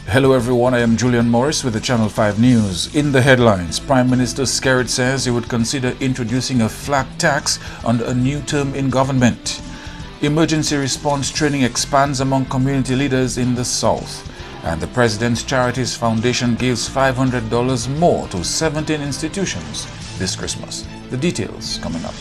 Hello everyone, I am Julian Morris with the Channel 5 News. In the headlines, Prime Minister Skerrit says he would consider introducing a flat tax under a new term in government. Emergency response training expands among community leaders in the South. And the President's Charities Foundation gives $500 more to 17 institutions this Christmas. The details coming up.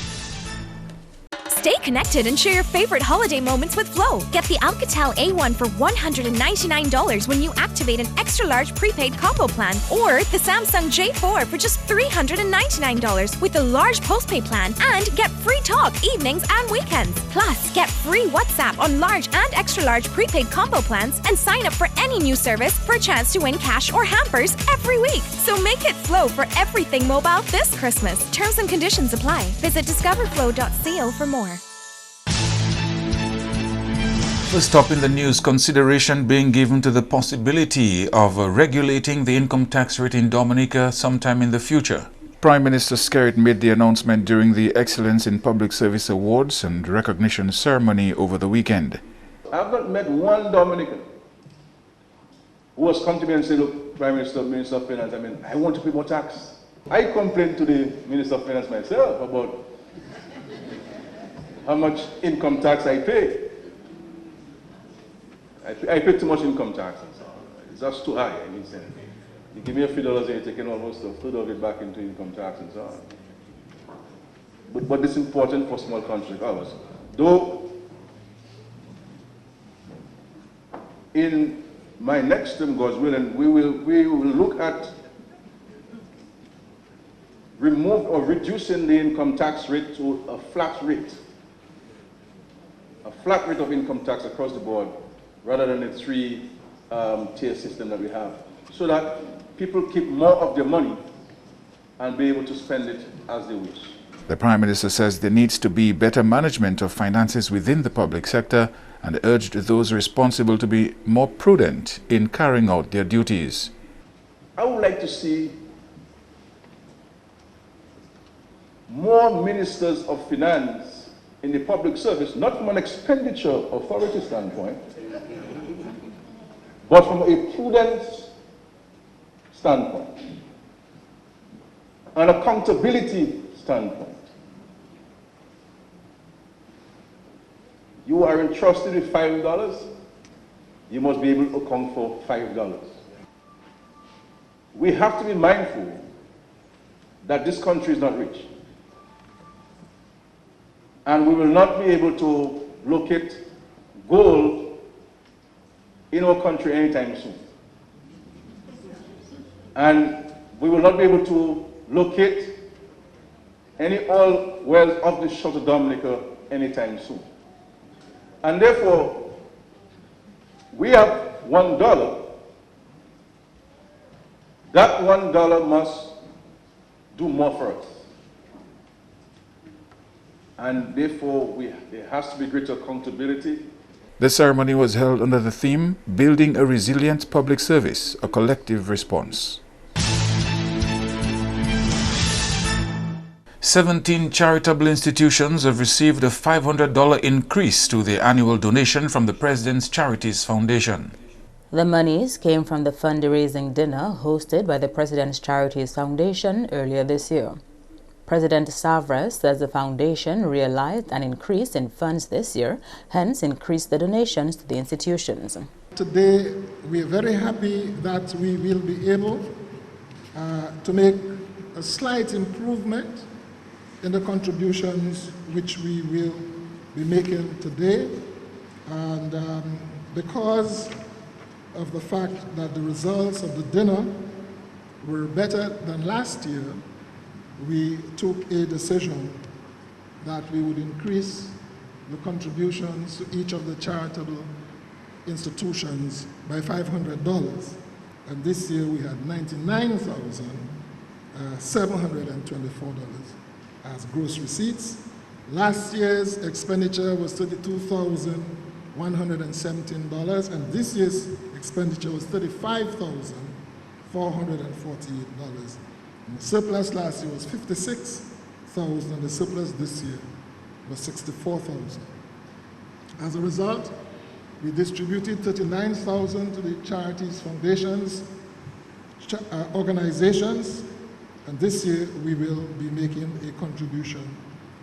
Stay connected and share your favorite holiday moments with Flow. Get the Alcatel A1 for $199 when you activate an extra-large prepaid combo plan, or the Samsung J4 for just $399 with a large postpaid plan, and get free talk evenings and weekends. Plus, get free WhatsApp on large and extra-large prepaid combo plans, and sign up for any new service for a chance to win cash or hampers every week. So make it Flow for everything mobile this Christmas. Terms and conditions apply. Visit discoverflow.co for more. First up in the news, consideration being given to the possibility of regulating the income tax rate in Dominica sometime in the future. Prime Minister Skerrit made the announcement during the Excellence in Public Service Awards and recognition ceremony over the weekend. I've not met one Dominican who has come to me and said, look, Prime Minister, Minister of Finance, I want to pay more tax. I complained to the Minister of Finance myself about how much income tax I pay. I pay too much income tax. It's just too high. You give me a few dollars and you're taking almost a third of it back into income tax and so on. But it's important for small countries like ours. Though, in my next term, God's willing, we will look at reducing the income tax rate to a flat rate. A flat rate of income tax across the board, rather than the three-tier system that we have, so that people keep more of their money and be able to spend it as they wish. The Prime Minister says there needs to be better management of finances within the public sector and urged those responsible to be more prudent in carrying out their duties. I would like to see more ministers of finance in the public service, not from an expenditure authority standpoint, but from a prudence standpoint, an accountability standpoint. You are entrusted with $5, you must be able to account for $5. We have to be mindful that this country is not rich. And we will not be able to locate gold in our country anytime soon. And we will not be able to locate any oil wells of the shores of Dominica anytime soon. And therefore, we have $1. That $1 must do more for us. And therefore, there has to be greater accountability. The ceremony was held under the theme, Building a Resilient Public Service, a Collective Response. 17 charitable institutions have received a $500 increase to their annual donation from the President's Charities Foundation. The monies came from the fundraising dinner hosted by the President's Charities Foundation earlier this year. President Savras says the foundation realized an increase in funds this year, hence increased the donations to the institutions. Today, we are very happy that we will be able to make a slight improvement in the contributions which we will be making today. And because of the fact that the results of the dinner were better than last year, we took a decision that we would increase the contributions to each of the charitable institutions by $500. And this year we had $99,724 as gross receipts. Last year's expenditure was $32,117, and this year's expenditure was $35,448. And the surplus last year was $56,000, and the surplus this year was $64,000. As a result, We distributed $39,000 to the charities, foundations, organizations, and this year we will be making a contribution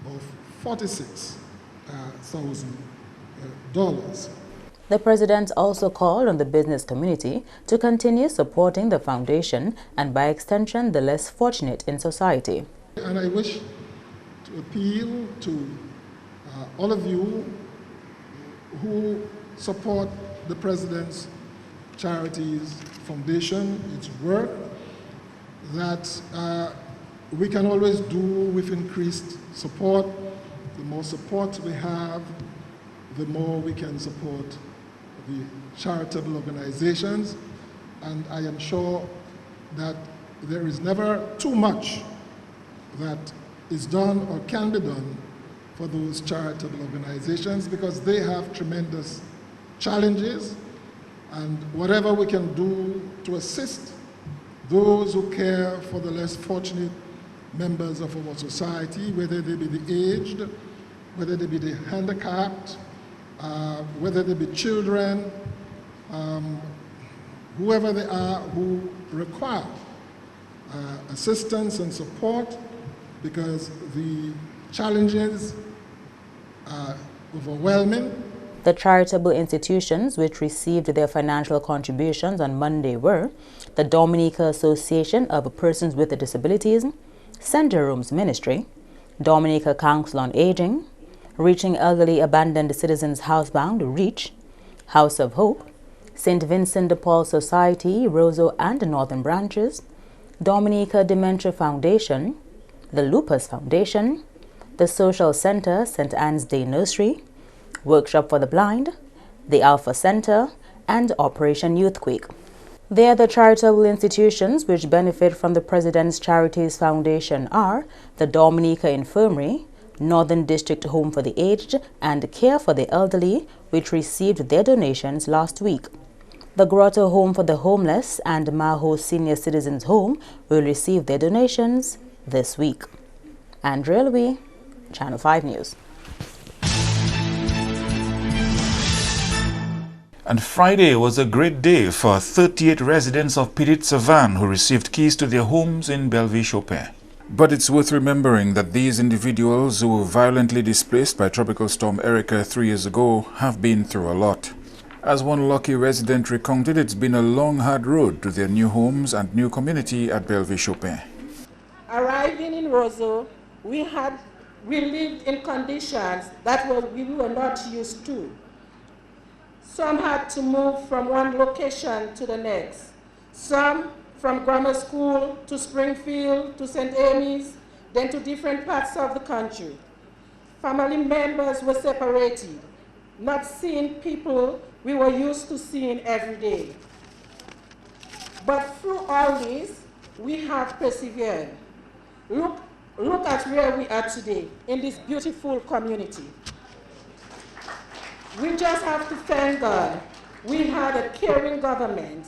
of $46,000. The president also called on the business community to continue supporting the foundation and, by extension, the less fortunate in society. And I wish to appeal to all of you who support the president's charities foundation, its work, that we can always do with increased support. The more support we have, the more we can support the charitable organizations, and I am sure that there is never too much that is done or can be done for those charitable organizations, because they have tremendous challenges, and whatever we can do to assist those who care for the less fortunate members of our society, whether they be the aged, whether they be the handicapped, whether they be children, whoever they are who require assistance and support, because the challenges are overwhelming. The charitable institutions which received their financial contributions on Monday were the Dominica Association of Persons with Disabilities, St. Jerome's Ministry, Dominica Council on Aging, Reaching Elderly Abandoned Citizens Housebound, REACH, House of Hope, St. Vincent de Paul Society, Roseau and Northern Branches, Dominica Dementia Foundation, the Lupus Foundation, the Social Center, St. Anne's Day Nursery, Workshop for the Blind, the Alpha Center, and Operation Youthquake. They are the charitable institutions which benefit from the President's Charities Foundation are the Dominica Infirmary, Northern District Home for the Aged, and Care for the Elderly, which received their donations last week. The Grotto Home for the Homeless and Maho Senior Citizens Home will receive their donations this week. Andrea Louis, Channel 5 News. And Friday was a great day for 38 residents of Petite-Savanne who received keys to their homes in Belleville-Chopin. But it's worth remembering that these individuals who were violently displaced by Tropical Storm Erica 3 years ago have been through a lot. As one lucky resident recounted, it's been a long, hard road to their new homes and new community at Belleville-Chopin. Arriving in Roseau, we lived in conditions that we were not used to. Some had to move from one location to the next. Some from grammar school to Springfield to St. Amy's, then to different parts of the country. Family members were separated, not seeing people we were used to seeing every day. But through all this, we have persevered. Look at where we are today in this beautiful community. We just have to thank God. We had a caring government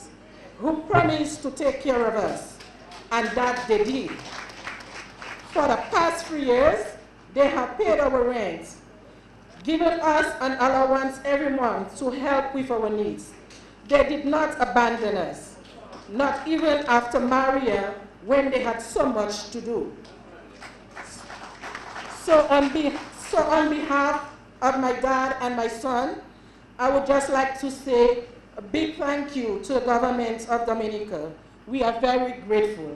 who promised to take care of us, and that they did. For the past 3 years, they have paid our rent, given us an allowance every month to help with our needs. They did not abandon us, not even after Maria, when they had so much to do. So on behalf of my dad and my son, I would just like to say a big thank you to the government of Dominica. We are very grateful.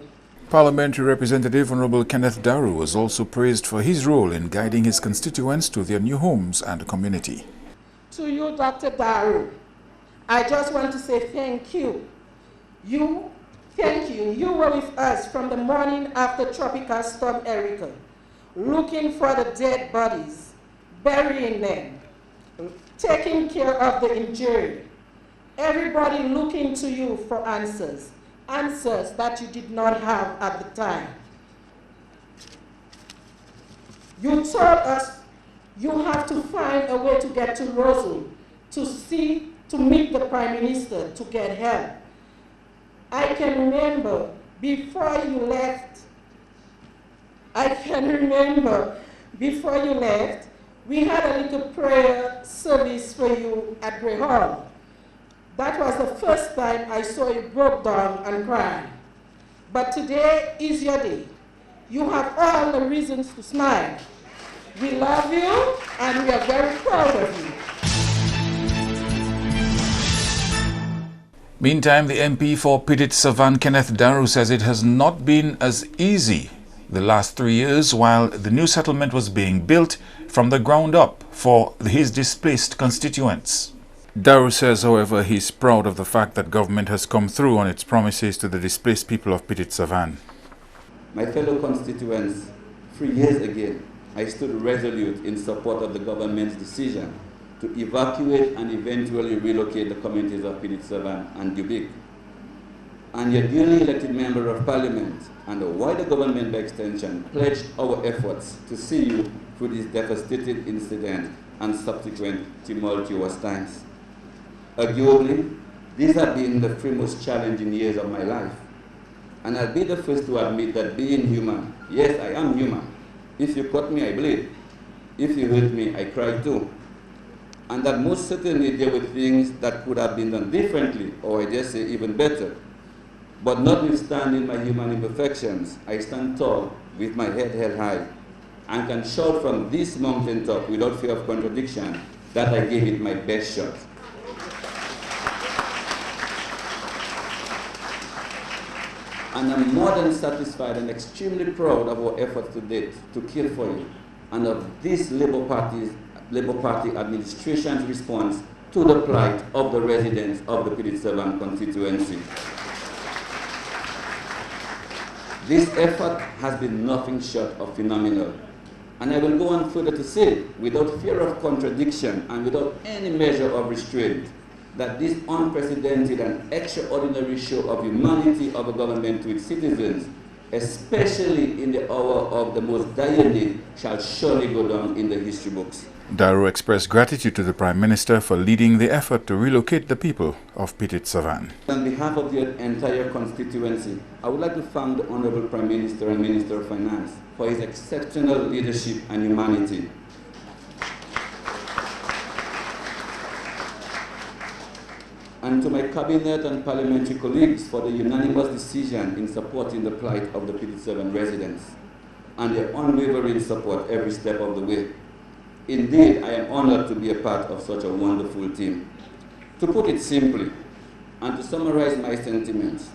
Parliamentary Representative Honorable Kenneth Daru was also praised for his role in guiding his constituents to their new homes and community. To you, Dr. Daru, I just want to say thank you. Thank you. You were with us from the morning after Tropical Storm Erica, looking for the dead bodies, burying them, taking care of the injured. Everybody looking to you for answers that you did not have at the time. You told us you have to find a way to get to Roseau, to meet the Prime Minister, to get help. I can remember before you left, we had a little prayer service for you at Grey Hall. That was the first time I saw you broke down and cry. But today is your day. You have all the reasons to smile. We love you and we are very proud of you. Meantime, the MP for Pitit-Savan, Kenneth Daru, says it has not been as easy the last 3 years while the new settlement was being built from the ground up for his displaced constituents. Daru says, however, he's proud of the fact that government has come through on its promises to the displaced people of Pitit-Savan. My fellow constituents, 3 years again, I stood resolute in support of the government's decision to evacuate and eventually relocate the communities of Pitit-Savan and Dubik. And your duly elected Member of Parliament and the wider government by extension pledged our efforts to see you through this devastating incident and subsequent tumultuous times. Arguably, these have been the three most challenging years of my life. And I'll be the first to admit that being human, yes, I am human. If you cut me, I bleed. If you hurt me, I cry too. And that most certainly there were things that could have been done differently, or I just say even better. But notwithstanding my human imperfections, I stand tall with my head held high and can shout from this mountaintop without fear of contradiction that I gave it my best shot. And I'm more than satisfied and extremely proud of our efforts to date to care for you and of this Labour Party administration's response to the plight of the residents of the Pitit-Savan constituency. This effort has been nothing short of phenomenal. And I will go on further to say, without fear of contradiction and without any measure of restraint, that this unprecedented and extraordinary show of humanity of a government to its citizens, especially in the hour of the most dire need, shall surely go down in the history books. Daru expressed gratitude to the Prime Minister for leading the effort to relocate the people of Pitit-Savan. On behalf of the entire constituency, I would like to thank the Honourable Prime Minister and Minister of Finance for his exceptional leadership and humanity. And to my Cabinet and Parliamentary colleagues for the unanimous decision in supporting the plight of the Pitit-Savan residents and their unwavering support every step of the way. Indeed, I am honored to be a part of such a wonderful team. To put it simply, and to summarize my sentiments,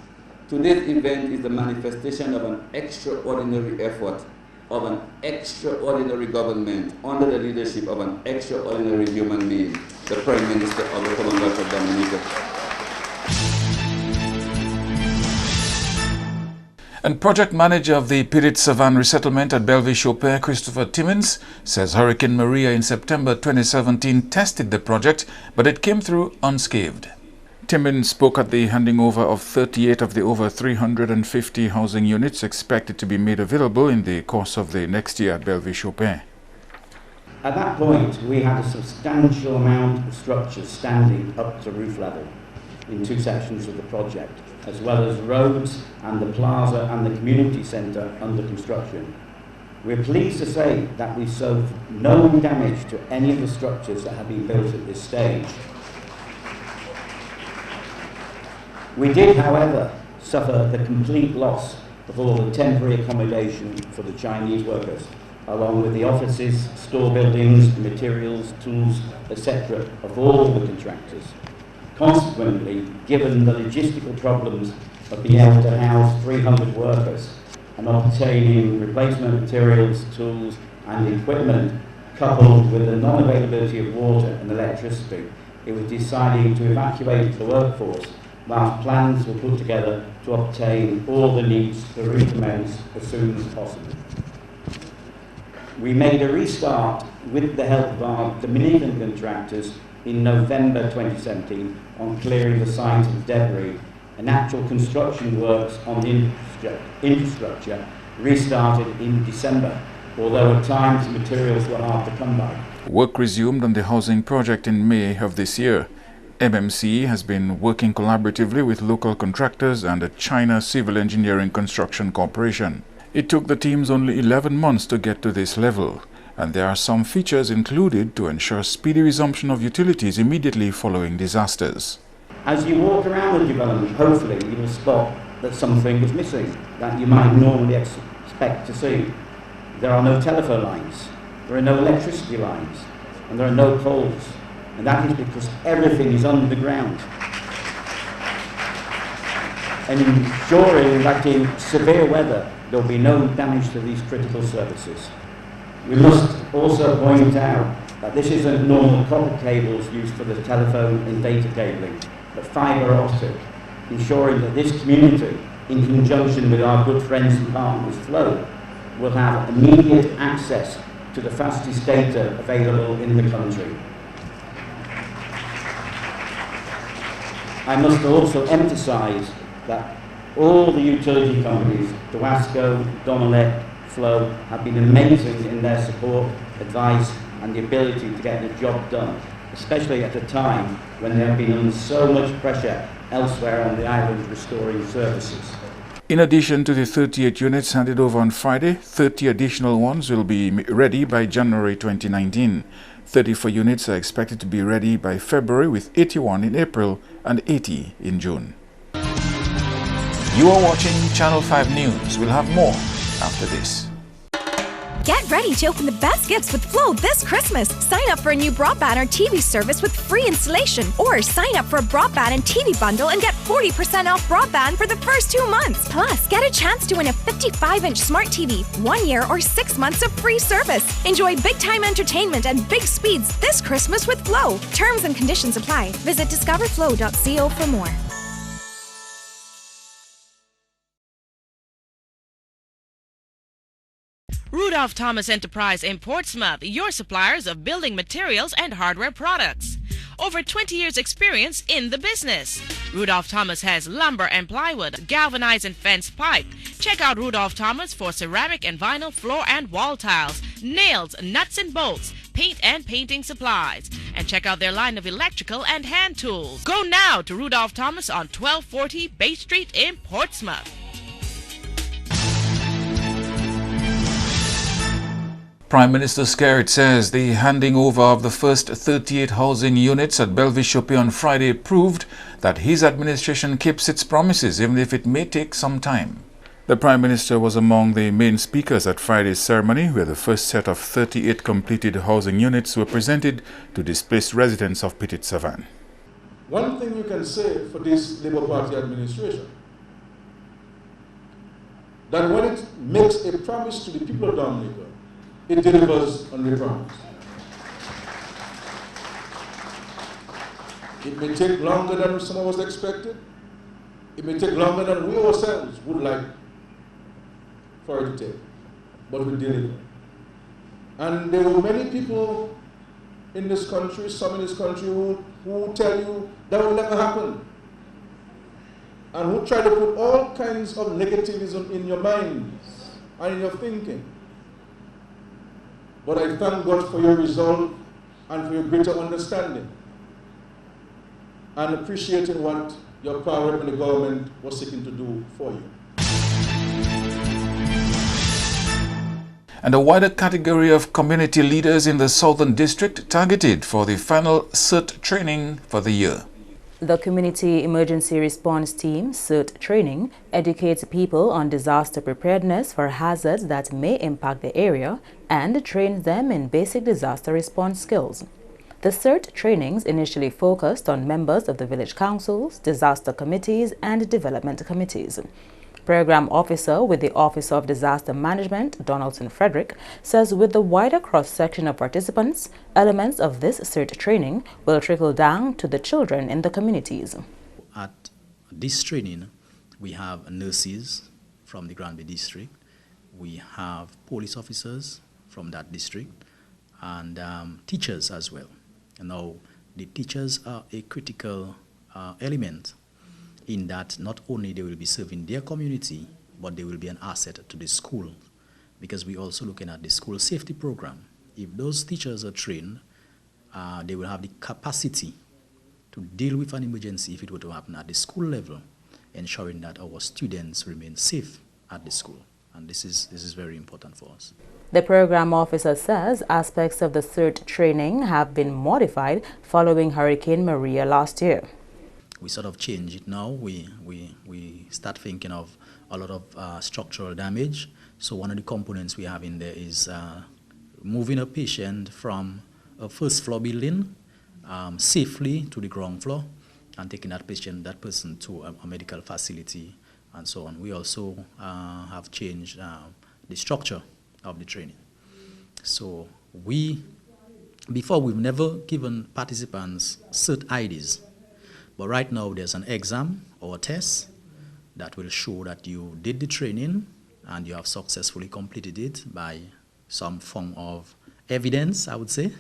today's event is the manifestation of an extraordinary effort of an extraordinary government under the leadership of an extraordinary human being, the Prime Minister of the Commonwealth of Dominica. And project manager of the Pitit-Savan resettlement at Bellevue-Chopin, Christopher Timmins, says Hurricane Maria in September 2017 tested the project, but it came through unscathed. Timmins spoke at the handing over of 38 of the over 350 housing units expected to be made available in the course of the next year at Bellevue-Chopin. At that point, we had a substantial amount of structures standing up to roof level in two sections of the project, as well as roads and the plaza and the community centre under construction. We're pleased to say that we suffered no damage to any of the structures that have been built at this stage. We did, however, suffer the complete loss of all the temporary accommodation for the Chinese workers, along with the offices, store buildings, materials, tools, etc. of all the contractors. Consequently, given the logistical problems of being able to house 300 workers and obtaining replacement materials, tools and equipment, coupled with the non-availability of water and electricity, it was decided to evacuate the workforce whilst plans were put together to obtain all the needs to recommence as soon as possible. We made a restart with the help of our Dominican contractors in November 2017 on clearing the site of debris, and actual construction works on the infrastructure restarted in December, although at times materials were hard to come by. Work resumed on the housing project in May of this year. MMC has been working collaboratively with local contractors and the China Civil Engineering Construction Corporation. It took the teams only 11 months to get to this level. and there are some features included to ensure speedy resumption of utilities immediately following disasters. As you walk around the development, hopefully you will spot that something is missing that you might normally expect to see. There are no telephone lines, there are no electricity lines, and there are no poles. And that is because everything is underground. And ensuring that in severe weather there will be no damage to these critical services. We must also point out that this isn't normal copper cables used for the telephone and data cabling, but fibre optic, ensuring that this community, in conjunction with our good friends and partners Flow, will have immediate access to the fastest data available in the country. I must also emphasise that all the utility companies, Dowasco, Domino, Flow, have been amazing in their support, advice and the ability to get the job done, especially at a time when they have been under so much pressure elsewhere on the island restoring services. In addition to the 38 units handed over on Friday, 30 additional ones will be ready by January 2019. 34 units are expected to be ready by February, with 81 in April and 80 in June. You are watching Channel 5 News. We'll have more after this. Get ready to open the best gifts with Flow this Christmas. Sign up for a new broadband or TV service with free installation, or sign up for a broadband and TV bundle and get 40% off broadband for the first 2 months. Plus, get a chance to win a 55-inch smart TV, 1 year or 6 months of free service. Enjoy big-time entertainment and big speeds this Christmas with Flow. Terms and conditions apply. Visit discoverflow.co for more. Rudolph Thomas Enterprise in Portsmouth, your suppliers of building materials and hardware products. Over 20 years experience in the business. Rudolph Thomas has lumber and plywood, galvanized and fenced pipe. Check out Rudolph Thomas for ceramic and vinyl floor and wall tiles, nails, nuts and bolts, paint and painting supplies. And check out their line of electrical and hand tools. Go now to Rudolph Thomas on 1240 Bay Street in Portsmouth. Prime Minister Skerrit says the handing over of the first 38 housing units at Belvis-Chopé on Friday proved that his administration keeps its promises, even if it may take some time. The Prime Minister was among the main speakers at Friday's ceremony, where the first set of 38 completed housing units were presented to displaced residents of Petit Savan. One thing you can say for this Labour Party administration, that when it makes a promise to the people of Domino, it delivers on the promise. It may take longer than some of us expected. It may take longer than we ourselves would like for it to take, but we deliver. And there were many people in this country, some in this country, who tell you that will never happen, and who try to put all kinds of negativism in your minds and in your thinking. But I thank God for your resolve and for your greater understanding and appreciating what your power and the government was seeking to do for you. And a wider category of community leaders in the Southern District targeted for the final CERT training for the year. The Community Emergency Response Team, CERT training, educates people on disaster preparedness for hazards that may impact the area and trains them in basic disaster response skills. The CERT trainings initially focused on members of the village councils, disaster committees and development committees. Program Officer with the Office of Disaster Management, Donaldson Frederick, says with the wider cross-section of participants, elements of this CERT training will trickle down to the children in the communities. At this training, we have nurses from the Granby district, we have police officers from that district, and teachers as well. And now, the teachers are a critical element in that not only they will be serving their community, but they will be an asset to the school, because we're also looking at the school safety program. If those teachers are trained, they will have the capacity to deal with an emergency if it were to happen at the school level, ensuring that our students remain safe at the school. And this is very important for us. The program officer says aspects of the CERT training have been modified following Hurricane Maria last year. We sort of change it now. We start thinking of a lot of structural damage. So one of the components we have in there is moving a patient from a first floor building safely to the ground floor and taking that person to a medical facility and so on. We also have changed the structure of the training. So before we've never given participants CERT IDs, but right now there's an exam or a test that will show that you did the training and you have successfully completed it by some form of evidence, I would say,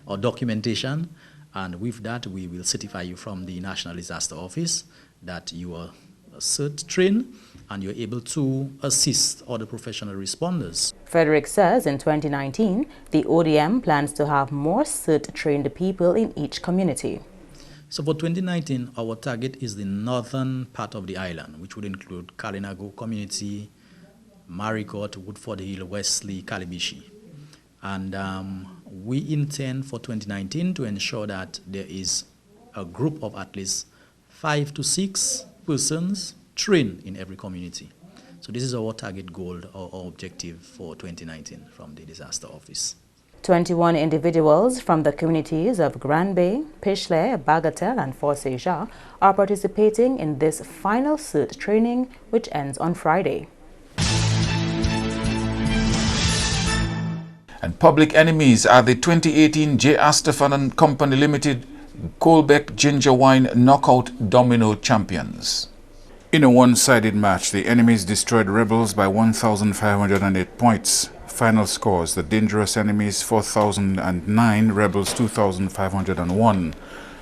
or documentation. And with that, we will certify you from the National Disaster Office that you are CERT trained and you're able to assist other professional responders. Frederick says in 2019, the ODM plans to have more CERT trained people in each community. So for 2019, our target is the northern part of the island, which would include Kalinago community, Marigot, Woodford Hill, Wesley, Kalibishi. And we intend for 2019 to ensure that there is a group of at least 5 to 6 persons trained in every community. So this is our target goal or objective for 2019 from the Disaster Office. 21 individuals from the communities of Grand Bay, Pishley, Bagatelle and Fort St-Jean are participating in this final CERT training, which ends on Friday. And public enemies are the 2018 J. Astafan and Company Limited Colbeck Ginger Wine Knockout Domino champions. In a one-sided match, the enemies destroyed Rebels by 1,508 points. Final scores: the Dangerous Enemies 4,009, Rebels 2,501.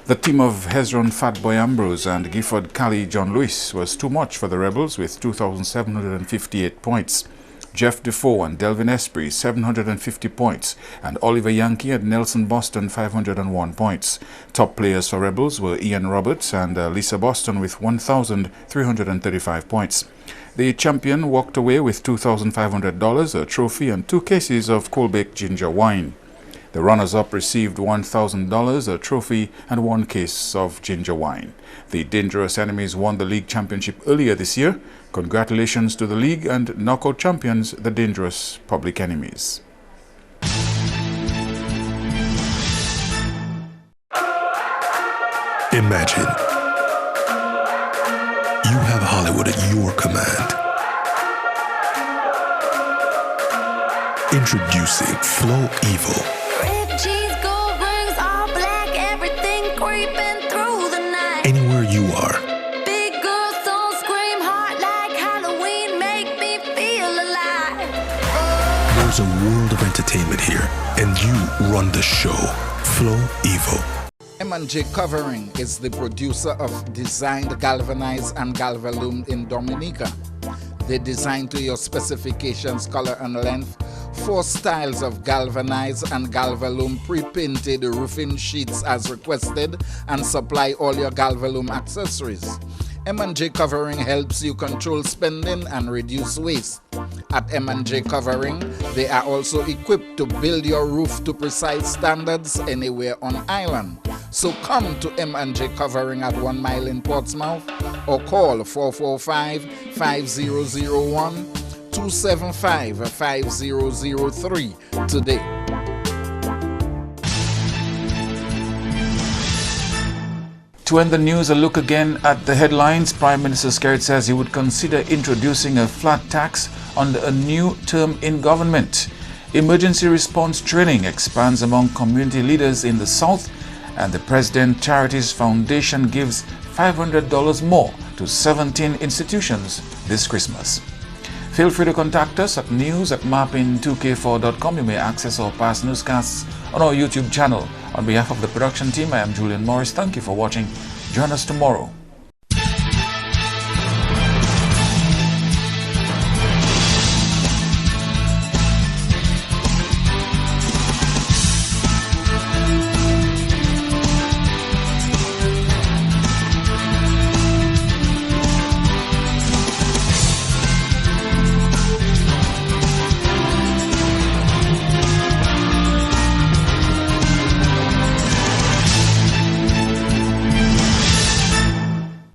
The team of Hezron Fatboy Ambrose and Gifford Cali John Lewis was too much for the Rebels with 2,758 points. Jeff Defoe and Delvin Esprit 750 points, and Oliver Yankee and Nelson Boston 501 points. Top players for Rebels were Ian Roberts and Lisa Boston with 1,335 points. The champion walked away with $2,500, a trophy and 2 cases of Colbeck Ginger Wine. The runners-up received $1,000, a trophy and 1 case of ginger wine. The Dangerous Enemies won the league championship earlier this year. Congratulations to the league and knockout champions, the Dangerous Public Enemies. Imagine you have Hollywood at your command. Introducing Flow Evil. Anywhere you are. Big girls don't scream hard like Halloween, make me feel alive. There's a world of entertainment here, and you run the show. Flow Evil. M&J Covering is the producer of Designed, Galvanized, and Galvalumed in Dominica. They design to your specifications, color, and length. 4 styles of galvanized and galvalume pre-painted roofing sheets as requested, and supply all your galvalume accessories. M&J Covering helps you control spending and reduce waste. At M&J Covering, they are also equipped to build your roof to precise standards anywhere on island. So come to M&J Covering at 1 Mile in Portsmouth or call 445-5001 275-5003 today. To end the news, a look again at the headlines. Prime Minister Skerrit says he would consider introducing a flat tax under a new term in government. Emergency response training expands among community leaders in the South, and the President Charities Foundation gives $500 more to 17 institutions this Christmas. Feel free to contact us at news@mapping2k4.com. You may access our past newscasts on our YouTube channel. On behalf of the production team, I am Julian Morris. Thank you for watching. Join us tomorrow.